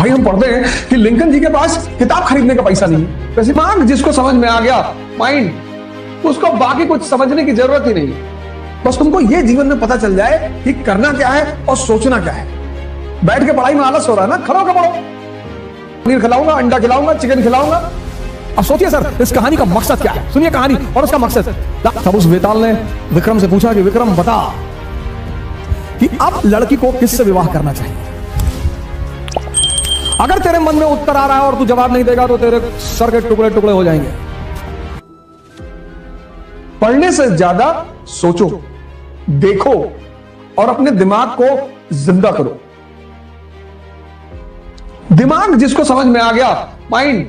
भाई हम पढ़ते हैं कि लिंकन जी के पास किताब खरीदने का पैसा नहीं है। वैसे दिमाग जिसको समझ में आ गया, माइंड, उसको बाकी कुछ समझने की जरूरत ही नहीं है। बस तुमको ये जीवन में पता चल जाए कि करना क्या है और सोचना क्या है। बैठ के पढ़ाई में आलस हो रहा है ना, खड़ा होकर पढ़ो। पनीर खिलाऊंगा, अंडा खिलाऊंगा, चिकन खिलाऊंगा। अब सोचिए सर, इस कहानी का मकसद क्या है? सुनिए कहानी और उसका मकसद। तब उस वेताल ने विक्रम से पूछा कि विक्रम बता कि अब लड़की को किससे विवाह करना चाहिए। अगर तेरे मन में उत्तर आ रहा है और तू जवाब नहीं देगा तो तेरे सर के टुकड़े टुकड़े हो जाएंगे। पढ़ने से ज्यादा सोचो, देखो और अपने दिमाग को जिंदा करो। दिमाग जिसको समझ में आ गया, माइंड,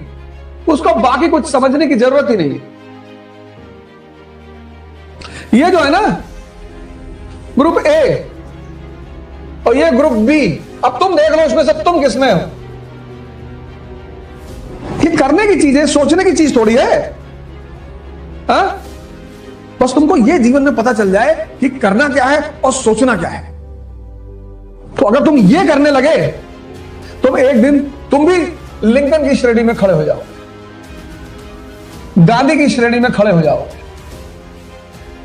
उसको बाकी कुछ समझने की जरूरत ही नहीं है। ये जो है ना ग्रुप ए और ये ग्रुप बी, अब तुम देख लो इसमें से तुम किसमें हो। ये करने की चीज है, सोचने की चीज थोड़ी है। हा? बस तुमको ये जीवन में पता चल जाए कि करना क्या है और सोचना क्या है। तो अगर तुम ये करने लगे, तुम एक दिन तुम भी लिंकन की श्रेणी में खड़े हो जाओ, गांधी की श्रेणी में खड़े हो जाओ,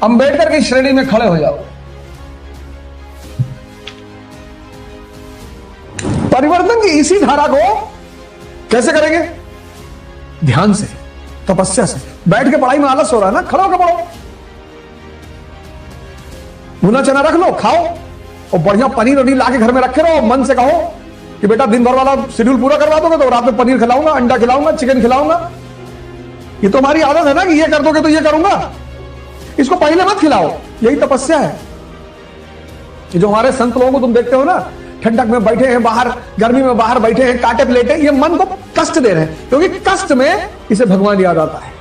अंबेडकर की श्रेणी में खड़े हो जाओ। परिवर्तन की इसी धारा को कैसे करेंगे? ध्यान से, तपस्या से। बैठ के पढ़ाई में आलस हो रहा है ना, खड़ा होकर पढ़ो। भुना चना रख लो, खाओ, और बढ़िया पनीर वनीर लाके घर में रखे रहो। मन से कहो कि बेटा दिन भर वाला शेड्यूल पूरा करवा दोगे तो रात में पनीर खिलाऊंगा, अंडा खिलाऊंगा, चिकन खिलाऊंगा। ये तो हमारी आदत है ना कि ये कर दोगे तो ये करूंगा। इसको पहले मत खिलाओ, यही तपस्या है। ये जो हमारे संत लोगों को तुम देखते हो ना, ठंडक में बैठे हैं बाहर, गर्मी में बाहर बैठे हैं, कांटे पे लेटे, ये मन को कष्ट दे रहे हैं, क्योंकि कष्ट में इसे भगवान याद आता है।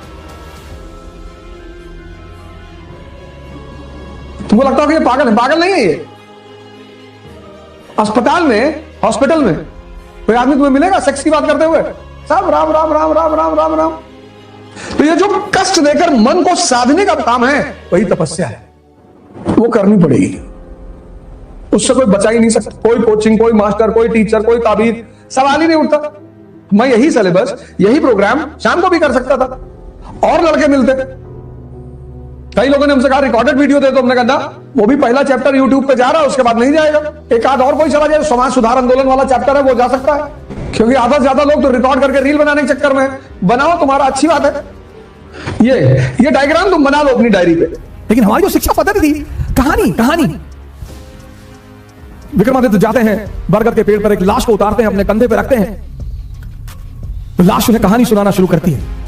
तुमको लगता हो कि ये पागल है? पागल नहीं है ये। अस्पताल में, हॉस्पिटल में कोई आदमी तुम्हें मिलेगा सेक्स की बात करते हुए? सब राम राम राम राम राम राम राम। तो ये जो कष्ट देकर मन को साधने का काम है, वही तपस्या है। वो करनी पड़ेगी, उससे कोई बचा ही नहीं सकता। कोई कोचिंग, कोई मास्टर, कोई टीचर, कोई ताबीर, सवाल ही नहीं उठता। मैं यही सिलेबस, यही प्रोग्राम शाम को भी कर सकता था और लड़के मिलते। कई लोगों ने हमसे कहा रिकॉर्डेड वीडियो दे दो, हमने कहा वो भी पहला चैप्टर यूट्यूब पे जा रहा है, उसके बाद नहीं जाएगा। एक आध और कोई चला जाए, समाज सुधार आंदोलन वाला चैप्टर है, वो जा सकता है। क्योंकि आधा से ज्यादा लोग तो रिकॉर्ड करके रील बनाने के चक्कर में। बनाओ, तुम्हारा अच्छी बात है। ये डायग्राम तुम बना लो अपनी डायरी पे। लेकिन हमारी जो शिक्षा पद्धति थी, कहानी। विक्रमादित्य जाते हैं बरगद के पेड़ पर, एक लाश को उतारते हैं, अपने कंधे पे रखते हैं, तो लाश उन्हें कहानी सुनाना शुरू करती है।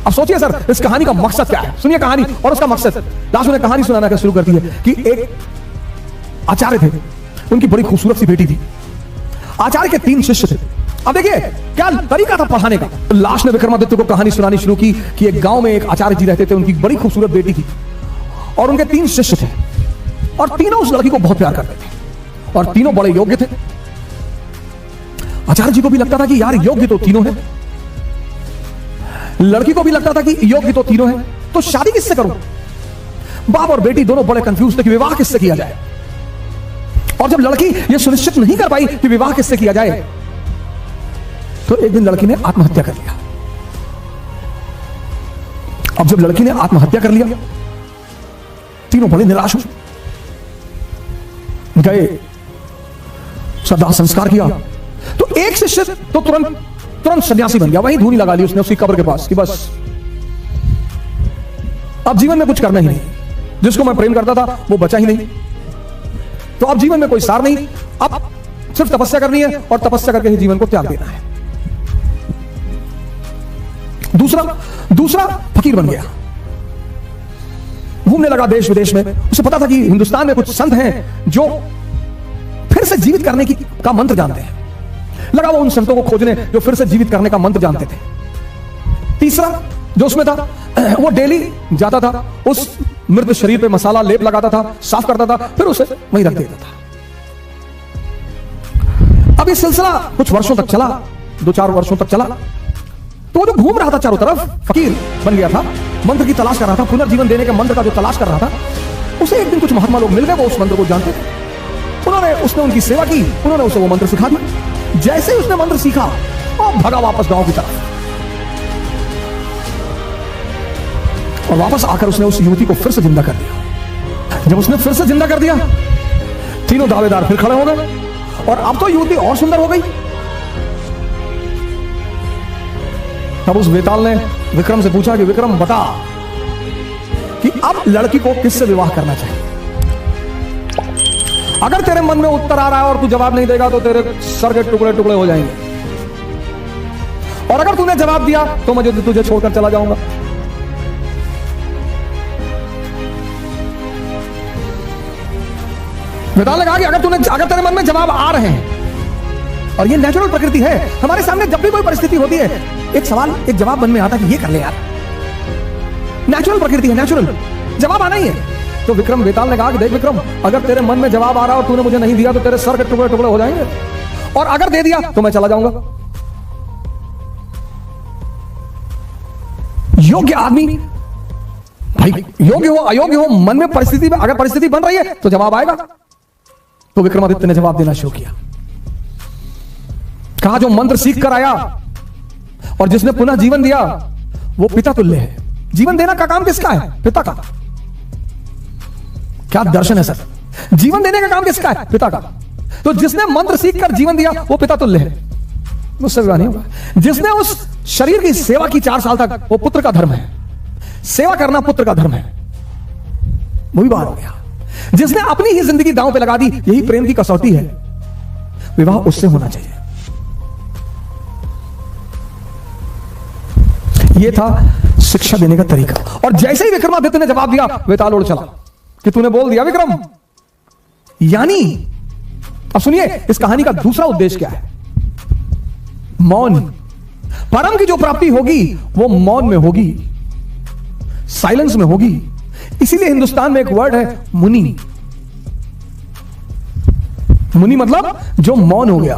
अब सोचिए सर, इस कहानी का मकसद क्या है? सुनिए कहानी और उसका मकसद। लाश उन्हें कहानी सुनाना शुरू करती है कि एक आचार्य थे, उनकी बड़ी खूबसूरत सी बेटी थी। आचार्य के 3 शिष्य थे। अब देखिए क्या तरीका था पढ़ाने का। लाश ने विक्रमादित्य को कहानी सुनानी शुरू की कि एक गांव में एक आचार्य जी रहते थे, उनकी बड़ी खूबसूरत बेटी थी और उनके 3 शिष्य थे, और तीनों उस लड़की को बहुत प्यार करते थे और तीनों बड़े योग्य थे। आचार्य जी को भी लगता था कि यार योग्य तो तीनों हैं, लड़की को भी लगता था कि योग्य तो तीनों हैं, तो शादी किससे करूं? बाप और बेटी दोनों बड़े कंफ्यूज थे कि विवाह किससे किया जाए। और जब लड़की यह सुनिश्चित नहीं कर पाई कि विवाह किससे किया जाए, तो एक दिन लड़की ने आत्महत्या कर लिया। अब जब लड़की ने आत्महत्या कर लिया, तीनों बड़े निराश हुए, गए, श्रद्धा संस्कार किया। तो एक शिष्य तो तुरंत सन्यासी बन गया, वहीं धूनी लगा ली उसने उसकी कब्र के पास कि बस अब जीवन में कुछ करना ही नहीं, जिसको मैं प्रेम करता था वो बचा ही नहीं, तो अब जीवन में कोई सार नहीं, अब सिर्फ तपस्या करनी है और तपस्या करके ही जीवन को त्याग देना है। दूसरा फकीर बन गया, घूमने लगा देश विदेश में। उसे पता था कि हिंदुस्तान में कुछ संत हैं जो फिर से जीवित करने का मंत्र जानते हैं। लगा वो उन संतों को खोजने जो फिर से जीवित करने का मंत्र जानते थे। तीसरा जो उसमें था, वो डेली जाता था, उस मृत शरीर पे मसाला लेप लगाता था, साफ करता था, फिर उसे वहीं रख देता था। अब ये सिलसिला कुछ वर्षों तक चला, 2-4 वर्षों तक चला। तो वो जो घूम रहा था चारों तरफ, फकीर बन गया था, मंत्र की तलाश कर रहा था, पुनर्जीवन देने के मंत्र का जो तलाश कर रहा था, उसे एक दिन कुछ महात्मा लोग मिल गए, वो उस मंत्र को जानते थे। उसने उनकी सेवा की, उन्होंने उसे वो मंत्र सिखा दिया। जैसे ही उसने मंत्र सीखा और भगा वापस गांव की तरफ, और वापस आकर उसने उस युवती को फिर से जिंदा कर दिया। जब उसने फिर से जिंदा कर दिया, तीनों दावेदार फिर खड़े हो गए और अब तो युवती और सुंदर हो गई। तब उस वेताल ने विक्रम से पूछा कि विक्रम बता कि अब लड़की को किससे विवाह करना चाहिए। अगर तेरे मन में उत्तर आ रहा है और तू जवाब नहीं देगा तो तेरे सर के टुकड़े टुकड़े हो जाएंगे, और अगर तूने जवाब दिया तो मैं तुझे छोड़कर चला जाऊंगा। वेताल ने कहा कि अगर तेरे मन में जवाब आ रहे हैं, और ये नेचुरल प्रकृति है, हमारे सामने जब भी कोई परिस्थिति होती है एक सवाल एक जवाब मन में आता है कि ये कर ले यार, नेचुरल प्रकृति है, नेचुरल जवाब आना ही है। तो विक्रम वेताल ने कहा कि देख विक्रम, अगर तेरे मन में जवाब आ रहा है और तूने मुझे नहीं दिया तो तेरे सर के टुकड़े टुकड़े हो जाएंगे, और अगर दे दिया तो मैं चला जाऊंगा। योग्य आदमी भाई, योग्य हो अयोग्य हो, मन में परिस्थिति में अगर परिस्थिति बन रही है तो जवाब आएगा। तो विक्रमादित्य ने जवाब देना शुरू किया। कहा जो मंत्र सीख कर आया और जिसने पुनः जीवन दिया वो पिता तुल्य है। जीवन देना का काम किसका है? पिता का। क्या दर्शन है सर, जीवन देने का काम किसका है? पिता का। तो जिसने मंत्र सीख कर जीवन दिया वो पिता तुल्य है, मुझसे विवाह नहीं होगा। जिसने उस शरीर की सेवा की 4 साल तक, वो पुत्र का धर्म है, सेवा करना पुत्र का धर्म है, वो भी बाहर हो गया। जिसने अपनी ही जिंदगी दांव पे लगा दी, यही प्रेम की कसौटी है, विवाह उससे होना चाहिए। यह था शिक्षा देने का तरीका। और जैसे ही विक्रमादित्य ने जवाब दिया, वेताल उड़ चला कि तूने बोल दिया विक्रम। यानी अब सुनिए इस कहानी का दूसरा उद्देश्य क्या है? मौन। परम की जो प्राप्ति होगी वो मौन में होगी, साइलेंस में होगी। इसीलिए हिंदुस्तान में एक वर्ड है मुनि। मुनि मतलब जो मौन हो गया।